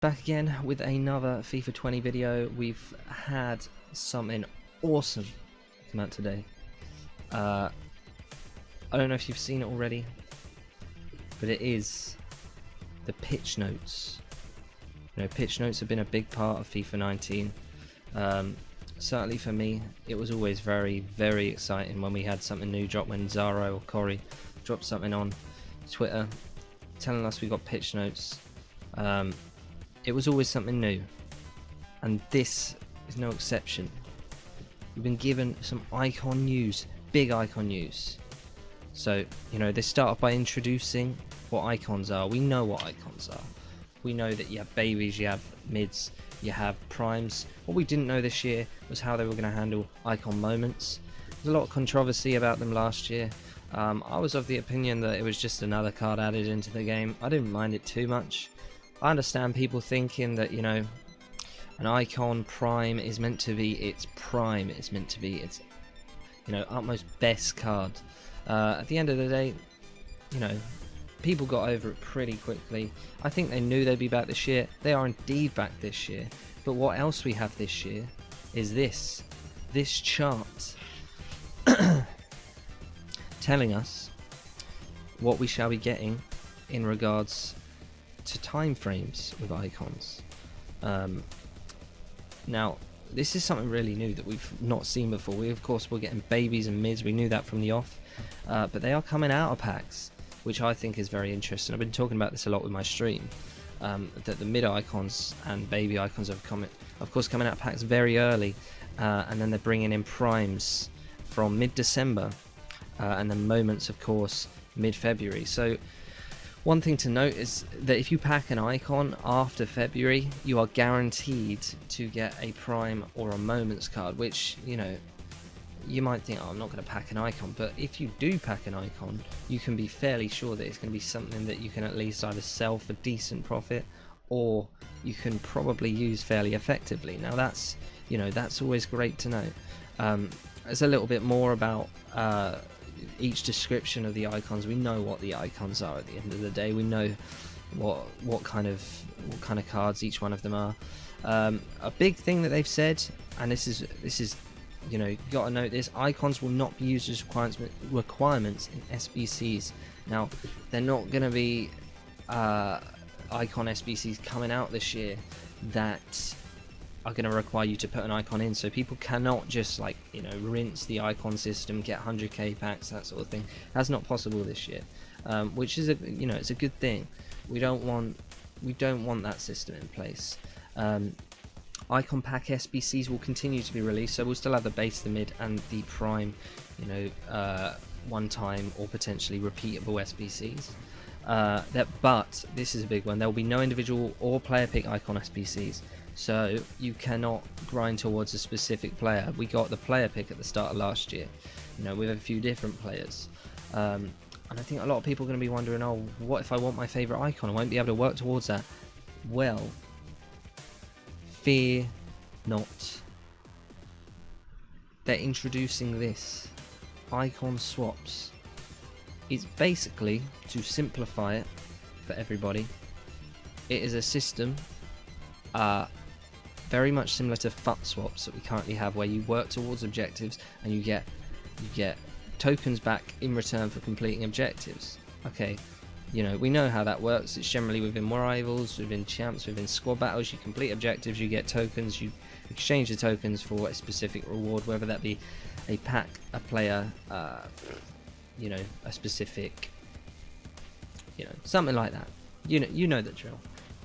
Back again with another FIFA 20 video. We've had something awesome come out today. I don't know if you've seen it already, but it is the pitch notes. You know, pitch notes have been a big part of FIFA 19. Certainly for me, it was always very, very exciting when we had something new drop, when Zaro or Corey dropped something on Twitter telling us we got pitch notes. It was always something new, and this is no exception. We've been given some icon news, big icon news. So, you know, they start off by introducing what icons are. We know what icons are. We know that you have babies, you have mids, you have primes. What we didn't know this year was how they were going to handle icon moments. There's a lot of controversy about them last year. I was of the opinion that it was just another card added into the game. I didn't mind it too much. I understand people thinking that, you know, an icon prime is meant to be its prime. It's meant to be its, you know, utmost best card. At the end of the day, you know, people got over it pretty quickly. I think they knew they'd be back this year. They are indeed back this year. But what else we have this year is this chart telling us what we shall be getting in regards to time frames with icons. Now, this is something really new that we've not seen before. We, of course, were getting babies and mids. We knew that from the off. But they are coming out of packs, which I think is very interesting. I've been talking about this a lot with my stream, that the mid icons and baby icons have coming out of packs very early, and then they're bringing in primes from mid-December, and then moments, of course, mid-February. So one thing to note is that if you pack an icon after February, you are guaranteed to get a prime or a moments card, which, you know, you might think, oh, I'm not going to pack an icon, but if you do pack an icon, you can be fairly sure that it's going to be something that you can at least either sell for decent profit, or you can probably use fairly effectively. Now that's, you know, that's always great to know. There's a little bit more about each description of the icons. We know what the icons are at the end of the day. We know what kind of cards each one of them are. A big thing that they've said, and this is you know, you got to note this: icons will not be used as requirements in SBCs. Now, they're not going to be icon SBCs coming out this year that are going to require you to put an icon in, so people cannot just, like, you know, rinse the icon system, get 100k packs, that sort of thing. That's not possible this year, which is you know, it's a good thing. We don't want that system in place. Icon pack SBCs will continue to be released, so we'll still have the base, the mid, and the prime, you know, one-time or potentially repeatable SBCs. But this is a big one. There will be no individual or player pick icon SBCs. So you cannot grind towards a specific player. We got the player pick at the start of last year, you know, with a few different players. And I think a lot of people are going to be wondering, oh, what if I want my favourite icon? I won't be able to work towards that. Well, fear not. They're introducing this icon swaps. It's basically, to simplify it for everybody, it is a system very much similar to FUT swaps that we currently have, where you work towards objectives and you get tokens back in return for completing objectives. Okay, you know, we know how that works. It's generally within rivals, within champs, within squad battles. You complete objectives, you get tokens, you exchange the tokens for a specific reward, whether that be a pack, a player, you know, a specific, you know, something like that. You know the drill.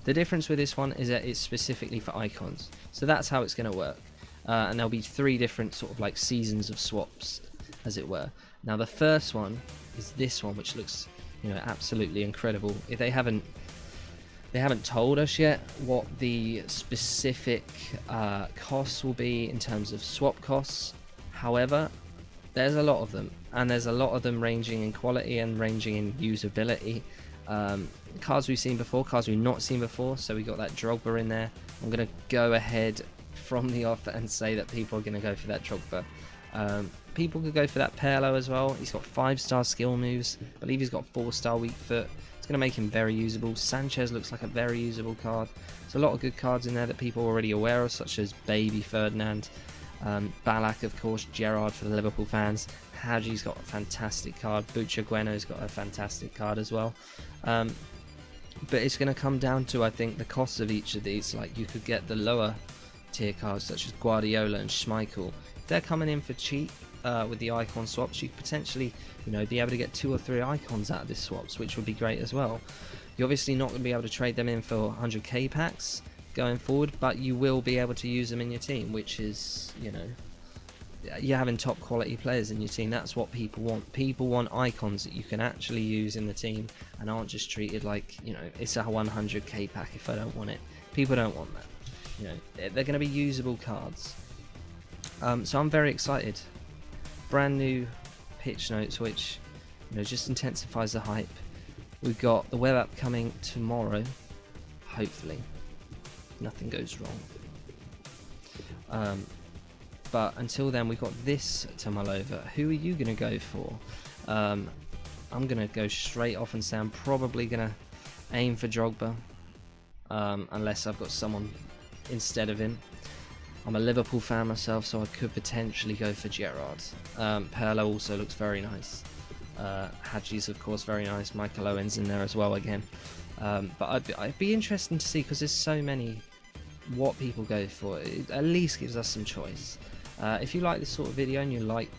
The difference with this one is that it's specifically for icons, so that's how it's going to work. And there'll be 3 different sort of like seasons of swaps, as it were. Now the first one is this one, which looks, you know, absolutely incredible. If they haven't told us yet what the specific costs will be in terms of swap costs. However, there's a lot of them, and there's a lot of them ranging in quality and ranging in usability. Cards we've seen before, cards we've not seen before. So we got that Drogba in there. I'm going to go ahead from the off and say that people are going to go for that Drogba. People could go for that Pirlo as well. He's got 5-star skill moves. I believe he's got 4-star weak foot. It's going to make him very usable. Sanchez looks like a very usable card. There's a lot of good cards in there that people are already aware of, such as Baby Ferdinand, Ballack, of course, Gerrard for the Liverpool fans. Hadji's got a fantastic card. Bucha-Gueno's got a fantastic card as well. But it's going to come down to, I think, the cost of each of these. Like, you could get the lower tier cards such as Guardiola and Schmeichel. If they're coming in for cheap with the icon swaps, you could potentially, be able to get 2 or 3 icons out of this swaps, which would be great as well. You're obviously not going to be able to trade them in for 100k packs going forward, but you will be able to use them in your team, which is, you're having top quality players in your team. That's what people want. People want icons that you can actually use in the team and aren't just treated like, it's a 100k pack if I don't want it. People don't want that. They're going to be usable cards. So I'm very excited. Brand new pitch notes, which just intensifies the hype. We've got the web app coming tomorrow, hopefully. Nothing goes wrong. But until then, we've got this to mull over. Who are you going to go for? I'm going to go straight off and say I'm probably going to aim for Drogba, unless I've got someone instead of him. I'm a Liverpool fan myself, so I could potentially go for Gerrard. Perlo also looks very nice. Hadji's, of course, very nice. Michael Owen's in there as well again. But I'd be interesting to see, because there's so many, what people go for. It at least gives us some choice. If you like this sort of video and you like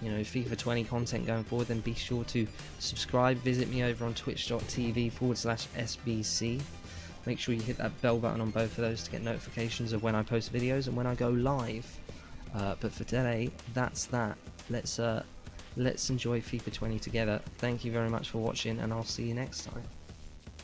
FIFA 20 content going forward, then be sure to subscribe. Visit me over on twitch.tv/SBC. Make sure you hit that bell button on both of those to get notifications of when I post videos and when I go live. But for today, that's that. Let's enjoy FIFA 20 together. Thank you very much for watching, and I'll see you next time.